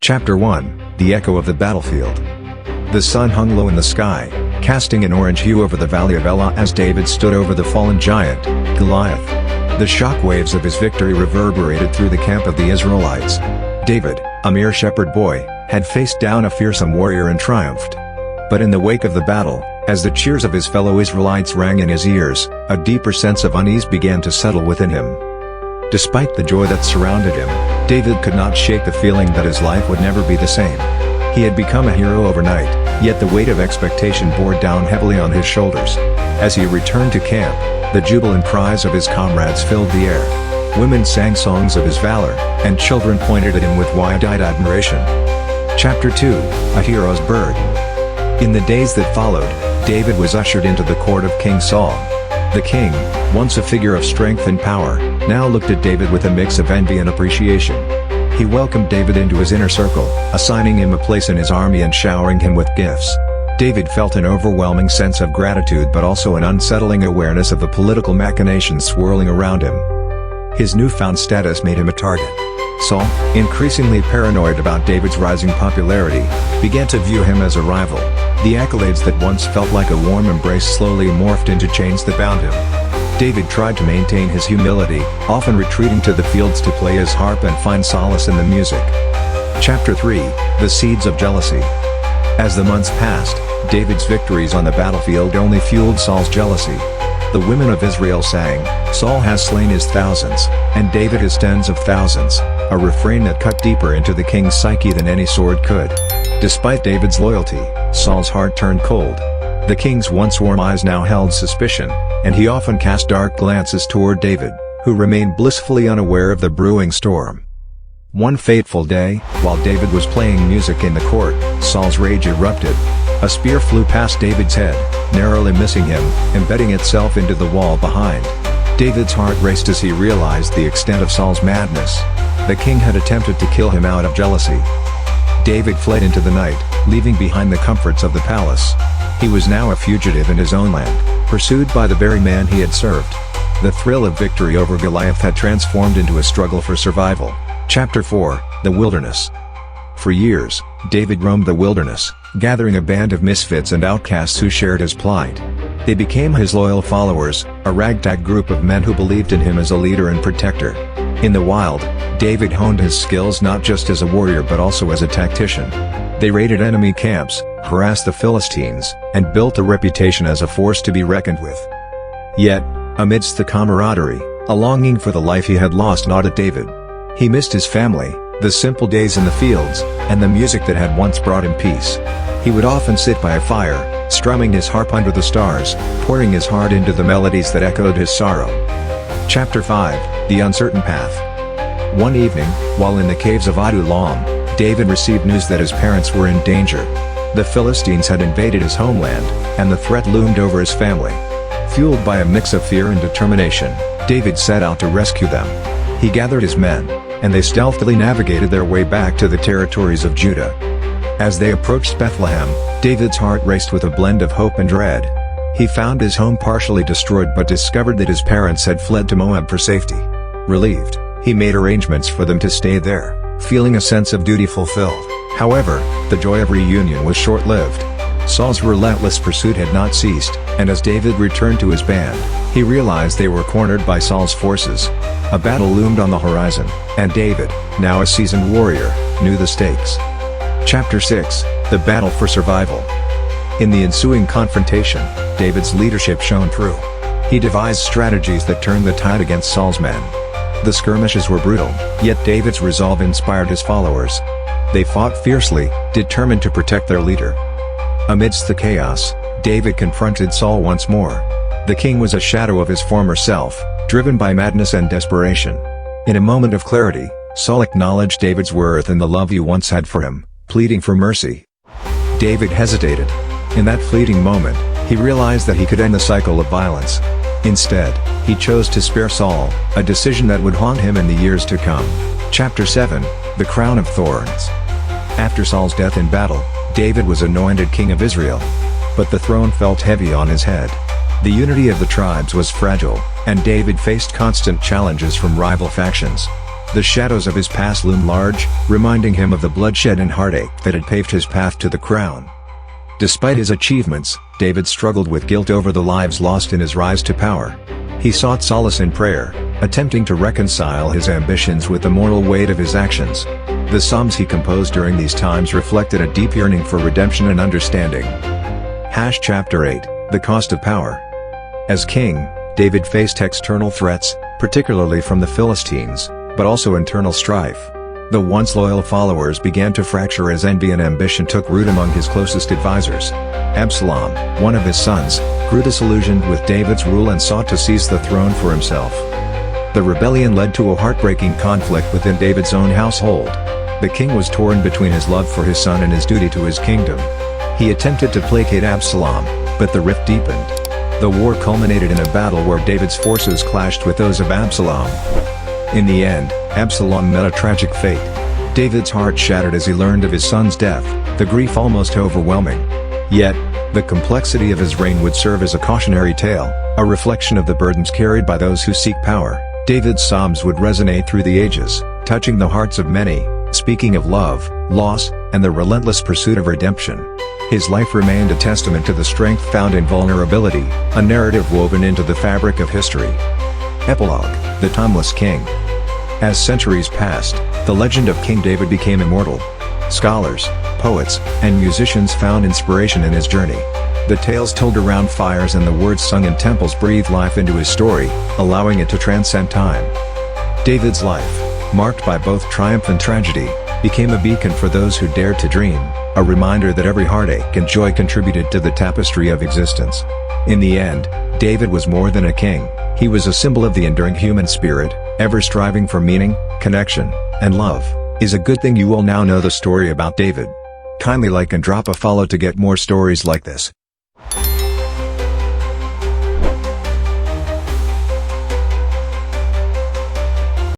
Chapter 1, The Echo of the Battlefield. The sun hung low in the sky, casting an orange hue over the valley of Elah as David stood over the fallen giant, Goliath. The shock waves of his victory reverberated through the camp of the Israelites. David, a mere shepherd boy, had faced down a fearsome warrior and triumphed. But in the wake of the battle, as the cheers of his fellow Israelites rang in his ears, a deeper sense of unease began to settle within him. Despite the joy that surrounded him, David could not shake the feeling that his life would never be the same. He had become a hero overnight, yet the weight of expectation bore down heavily on his shoulders. As he returned to camp, the jubilant cries of his comrades filled the air. Women sang songs of his valor, and children pointed at him with wide-eyed admiration. Chapter 2, A Hero's Bird. In the days that followed, David was ushered into the court of King Saul. The king, once a figure of strength and power, now looked at David with a mix of envy and appreciation. He welcomed David into his inner circle, assigning him a place in his army and showering him with gifts. David felt an overwhelming sense of gratitude but also an unsettling awareness of the political machinations swirling around him. His newfound status made him a target. Saul, increasingly paranoid about David's rising popularity, began to view him as a rival. The accolades that once felt like a warm embrace slowly morphed into chains that bound him. David tried to maintain his humility, often retreating to the fields to play his harp and find solace in the music. Chapter 3, The Seeds of Jealousy. As the months passed, David's victories on the battlefield only fueled Saul's jealousy. The women of Israel sang, "Saul has slain his thousands, and David his tens of thousands," a refrain that cut deeper into the king's psyche than any sword could. Despite David's loyalty, Saul's heart turned cold. The king's once warm eyes now held suspicion, and he often cast dark glances toward David, who remained blissfully unaware of the brewing storm. One fateful day, while David was playing music in the court, Saul's rage erupted. A spear flew past David's head, narrowly missing him, embedding itself into the wall behind. David's heart raced as he realized the extent of Saul's madness. The king had attempted to kill him out of jealousy. David fled into the night, leaving behind the comforts of the palace. He was now a fugitive in his own land, pursued by the very man he had served. The thrill of victory over Goliath had transformed into a struggle for survival. Chapter 4, The Wilderness. For years, David roamed the wilderness, gathering a band of misfits and outcasts who shared his plight. They became his loyal followers, a ragtag group of men who believed in him as a leader and protector. In the wild, David honed his skills not just as a warrior but also as a tactician. They raided enemy camps, harassed the Philistines, and built a reputation as a force to be reckoned with. Yet, amidst the camaraderie, a longing for the life he had lost gnawed at David. He missed his family, the simple days in the fields, and the music that had once brought him peace. He would often sit by a fire, strumming his harp under the stars, pouring his heart into the melodies that echoed his sorrow. Chapter 5, The Uncertain Path. One evening, while in the caves of Adullam, David received news that his parents were in danger. The Philistines had invaded his homeland, and the threat loomed over his family. Fueled by a mix of fear and determination, David set out to rescue them. He gathered his men, and they stealthily navigated their way back to the territories of Judah. As they approached Bethlehem, David's heart raced with a blend of hope and dread. He found his home partially destroyed but discovered that his parents had fled to Moab for safety. Relieved, he made arrangements for them to stay there, feeling a sense of duty fulfilled. However, the joy of reunion was short-lived. Saul's relentless pursuit had not ceased, and as David returned to his band, he realized they were cornered by Saul's forces. A battle loomed on the horizon, and David, now a seasoned warrior, knew the stakes. Chapter 6, The Battle for Survival. In the ensuing confrontation, David's leadership shone through. He devised strategies that turned the tide against Saul's men. The skirmishes were brutal, yet David's resolve inspired his followers. They fought fiercely, determined to protect their leader. Amidst the chaos, David confronted Saul once more. The king was a shadow of his former self, driven by madness and desperation. In a moment of clarity, Saul acknowledged David's worth and the love he once had for him, pleading for mercy. David hesitated. In that fleeting moment, he realized that he could end the cycle of violence. Instead, he chose to spare Saul, a decision that would haunt him in the years to come. Chapter 7, The Crown of Thorns. After Saul's death in battle, David was anointed king of Israel. But the throne felt heavy on his head. The unity of the tribes was fragile, and David faced constant challenges from rival factions. The shadows of his past loom large, reminding him of the bloodshed and heartache that had paved his path to the crown. Despite his achievements, David struggled with guilt over the lives lost in his rise to power. He sought solace in prayer, attempting to reconcile his ambitions with the moral weight of his actions. The psalms he composed during these times reflected a deep yearning for redemption and understanding. Chapter 8, The Cost of Power. As king, David faced external threats, particularly from the Philistines, but also internal strife. The once loyal followers began to fracture as envy and ambition took root among his closest advisors. Absalom, one of his sons, grew disillusioned with David's rule and sought to seize the throne for himself. The rebellion led to a heartbreaking conflict within David's own household. The king was torn between his love for his son and his duty to his kingdom. He attempted to placate Absalom, but the rift deepened. The war culminated in a battle where David's forces clashed with those of Absalom. In the end, Absalom met a tragic fate. David's heart shattered as he learned of his son's death, the grief almost overwhelming. Yet, the complexity of his reign would serve as a cautionary tale, a reflection of the burdens carried by those who seek power. David's psalms would resonate through the ages, touching the hearts of many, speaking of love, loss, and the relentless pursuit of redemption. His life remained a testament to the strength found in vulnerability, a narrative woven into the fabric of history. Epilogue: The Timeless King. As centuries passed, the legend of King David became immortal. Scholars, poets, and musicians found inspiration in his journey. The tales told around fires and the words sung in temples breathed life into his story, allowing it to transcend time. David's life, marked by both triumph and tragedy, became a beacon for those who dared to dream, a reminder that every heartache and joy contributed to the tapestry of existence. In the end, David was more than a king. He was a symbol of the enduring human spirit, ever striving for meaning, connection, and love. Is a good thing you all now know the story about David. Kindly like and drop a follow to get more stories like this.